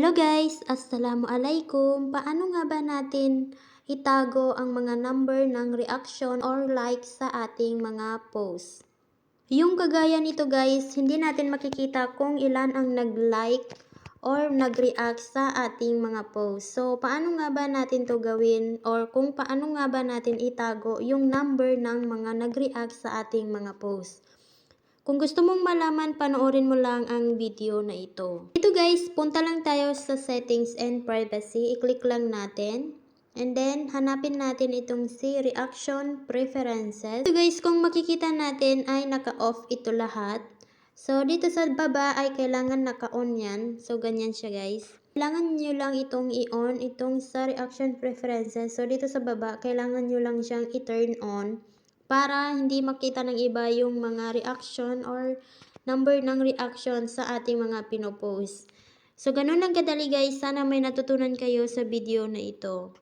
Hello guys! Assalamualaikum! Paano nga ba natin itago ang mga number ng reaction or like sa ating mga post? Yung kagaya nito guys, hindi natin makikita kung ilan ang nag-like or nag-react sa ating mga post. So, paano nga ba natin to gawin or kung paano nga ba natin itago yung number ng mga nag-react sa ating mga post? Kung gusto mong malaman, panoorin mo lang ang video na ito. Ito guys, punta lang tayo sa settings and privacy. I-click lang natin. And then, hanapin natin itong si reaction preferences. So guys, kung makikita natin ay naka-off ito lahat. So, dito sa baba ay kailangan naka-on yan. So, ganyan siya guys. Kailangan nyo lang itong i-on, itong sa reaction preferences. So, dito sa baba, kailangan nyo lang siyang i-turn on para hindi makita ng iba yung mga reaction or number ng reaction sa ating mga pinopost. So, ganun lang kadali guys. Sana may natutunan kayo sa video na ito.